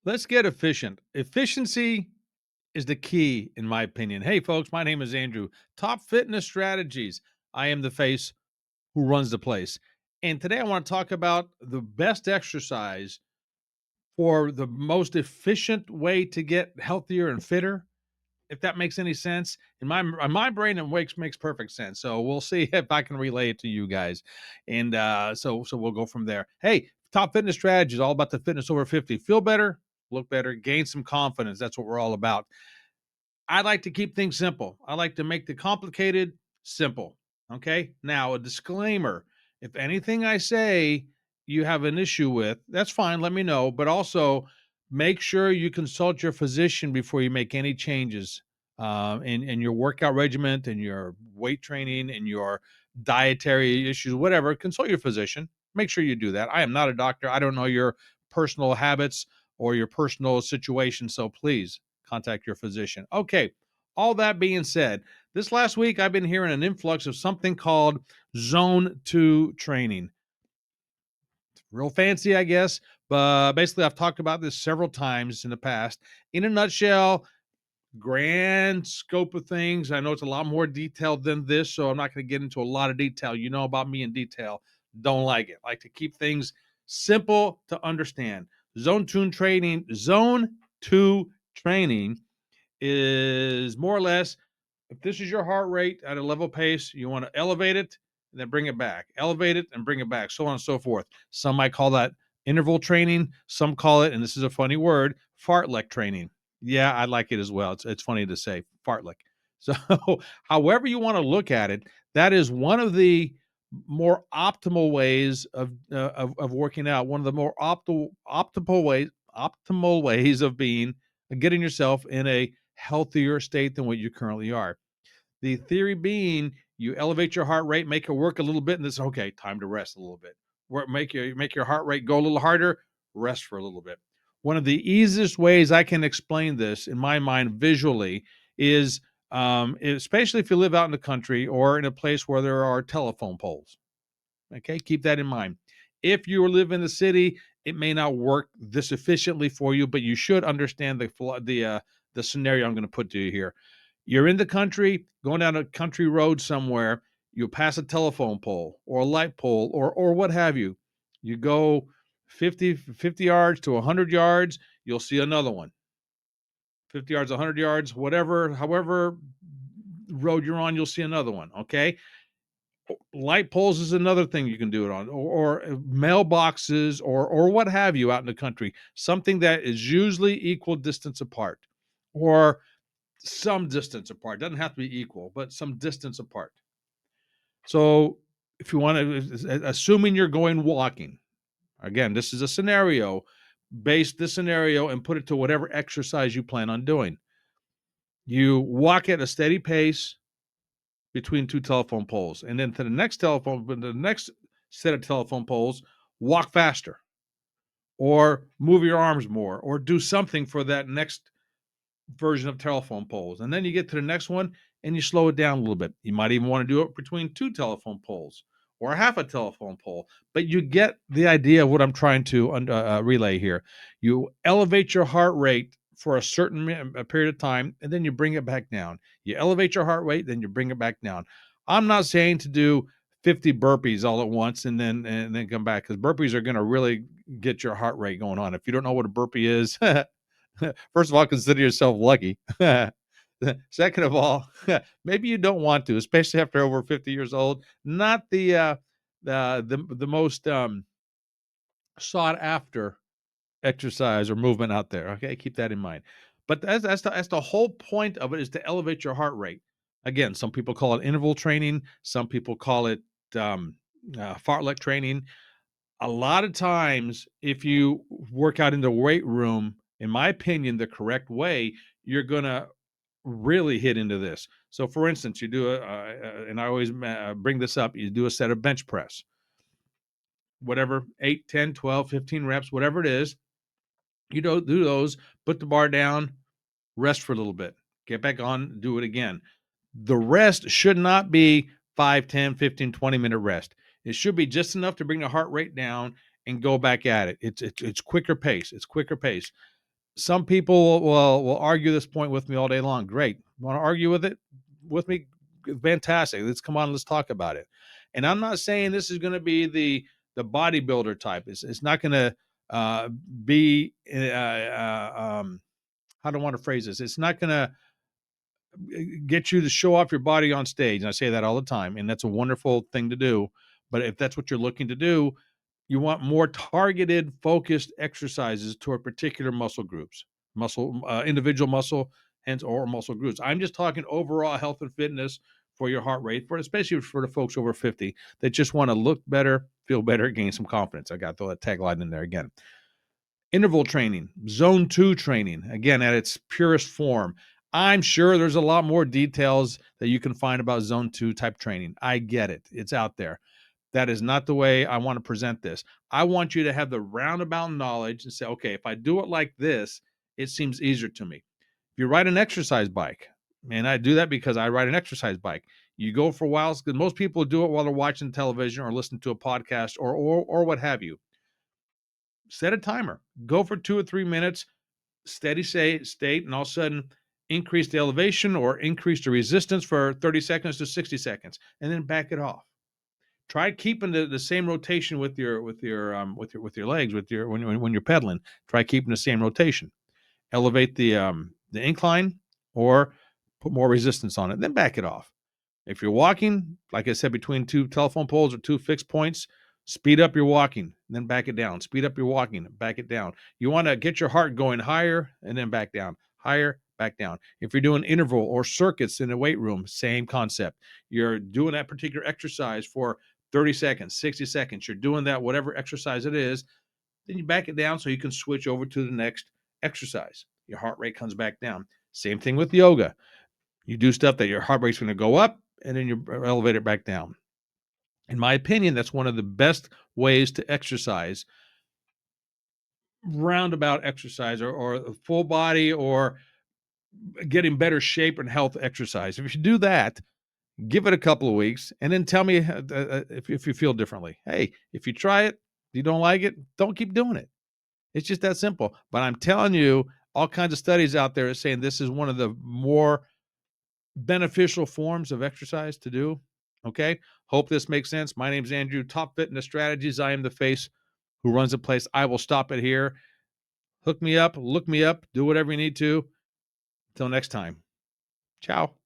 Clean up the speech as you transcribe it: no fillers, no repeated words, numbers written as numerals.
Let's get efficient. Efficiency is the key, in my opinion. Hey, folks, my name is Andrew. Top Fitness Strategies. I am the face who runs the place. And today I want to talk about the best exercise for the most efficient way to get healthier and fitter. If that makes any sense, in my brain, it makes perfect sense. So we'll see if I can relay it to you guys, and so we'll go from there. Hey, Top Fitness Strategy is all about the fitness over 50. Feel better, look better, gain some confidence. That's what we're all about. I like to keep things simple. I like to make the complicated simple. Okay. Now, a disclaimer: if anything I say you have an issue with, that's fine. Let me know. But also make sure you consult your physician before you make any changes in your workout regimen, in your weight training, in your dietary issues, whatever. Consult your physician. Make sure you do that. I am not a doctor. I don't know your personal habits or your personal situation. So please contact your physician. Okay. All that being said, this last week I've been hearing an influx of something called zone 2 training. Real fancy, I guess, but basically I've talked about this several times in the past. In a nutshell, grand scope of things. I know it's a lot more detailed than this, so I'm not going to get into a lot of detail. You know about me in detail. Don't like it. I like to keep things simple to understand. Zone 2 training is more or less, if this is your heart rate at a level pace, you want to elevate it and then bring it back, elevate it and bring it back, so on and so forth. Some might call that interval training. Some call it, and this is a funny word, fartlek training. Yeah, I like it as well. It's funny to say fartlek. So, however you want to look at it, that is one of the more optimal ways of working out. One of the more optimal ways of being getting yourself in a healthier state than what you currently are. The theory being you elevate your heart rate, make it work a little bit, and it's okay, time to rest a little bit. Make your heart rate go a little harder, rest for a little bit. One of the easiest ways I can explain this in my mind visually is especially if you live out in the country or in a place where there are telephone poles. Okay, keep that in mind. If you live in the city, it may not work this efficiently for you, but you should understand the scenario I'm going to put to you here. You're in the country, going down a country road somewhere. You pass a telephone pole or a light pole or what have you. You go 50 yards to 100 yards, you'll see another one. 50 yards, 100 yards, whatever, however road you're on, you'll see another one. Okay, light poles is another thing you can do it on, or mailboxes, or what have you out in the country. Something that is usually equal distance apart, or some distance apart. Doesn't have to be equal, but some distance apart. So, if you want to, assuming you're going walking, again, this is a scenario. Base this scenario and put it to whatever exercise you plan on doing. You walk at a steady pace between two telephone poles, and then to the next set of telephone poles, walk faster, or move your arms more, or do something for that next version of telephone poles. And then you get to the next one and you slow it down a little bit. You might even want to do it between two telephone poles or half a telephone pole, but you get the idea of what I'm trying to relay here. You elevate your heart rate for a certain period of time, and then you bring it back down. You elevate your heart rate, then you bring it back down. I'm not saying to do 50 burpees all at once and then come back, because burpees are going to really get your heart rate going on. If you don't know what a burpee is, first of all, consider yourself lucky. Second of all, maybe you don't want to, especially after over 50 years old. Not the most sought after exercise or movement out there. Okay, keep that in mind. But that's the whole point of it, is to elevate your heart rate. Again, some people call it interval training. Some people call it fartlek training. A lot of times, if you work out in the weight room, in my opinion, the correct way, you're going to really hit into this. So, for instance, you do and I always bring this up, you do a set of bench press, whatever, 8, 10, 12, 15 reps, whatever it is. You don't do those, put the bar down, rest for a little bit, get back on, do it again. The rest should not be 5, 10, 15, 20-minute rest. It should be just enough to bring the heart rate down and go back at it. It's quicker pace. It's quicker pace. Some people will argue this point with me all day long. Great. Want to argue with me? Fantastic. Let's come on. Let's talk about it. And I'm not saying this is going to be the bodybuilder type. It's not going to be how do I want to phrase this? It's not going to get you to show off your body on stage. And I say that all the time, and that's a wonderful thing to do. But if that's what you're looking to do, you want more targeted, focused exercises toward particular muscle groups, individual muscle, hence or muscle groups. I'm just talking overall health and fitness for your heart rate, for especially for the folks over 50 that just want to look better, feel better, gain some confidence. I got the tagline in there again. Interval training, zone 2 training, again at its purest form. I'm sure there's a lot more details that you can find about zone 2 type training. I get it. It's out there. That is not the way I want to present this. I want you to have the roundabout knowledge and say, okay, if I do it like this, it seems easier to me. If you ride an exercise bike, and I do that because I ride an exercise bike, you go for a while, because most people do it while they're watching television or listening to a podcast or what have you. Set a timer. Go for 2 or 3 minutes, steady state, and all of a sudden increase the elevation or increase the resistance for 30 seconds to 60 seconds, and then back it off. Try keeping the same rotation with your legs when you're pedaling. Try keeping the same rotation. Elevate the incline or put more resistance on it, then back it off. If you're walking, like I said, between two telephone poles or two fixed points, speed up your walking, then back it down. Speed up your walking, back it down. You want to get your heart going higher and then back down, higher, back down. If you're doing interval or circuits in a weight room, same concept. You're doing that particular exercise for 30 seconds, 60 seconds. You're doing that, whatever exercise it is, then you back it down so you can switch over to the next exercise. Your heart rate comes back down. Same thing with yoga. You do stuff that your heart rate's going to go up and then you elevate it back down. In my opinion, that's one of the best ways to exercise, roundabout exercise or full body or getting better shape and health exercise. If you do that, give it a couple of weeks and then tell me if you feel differently. Hey, if you try it, you don't like it, don't keep doing it. It's just that simple. But I'm telling you, all kinds of studies out there are saying this is one of the more beneficial forms of exercise to do. Okay. Hope this makes sense. My name's Andrew, Top Fitness Strategies. I am the face who runs the place. I will stop it here. Hook me up, look me up, do whatever you need to. Until next time. Ciao.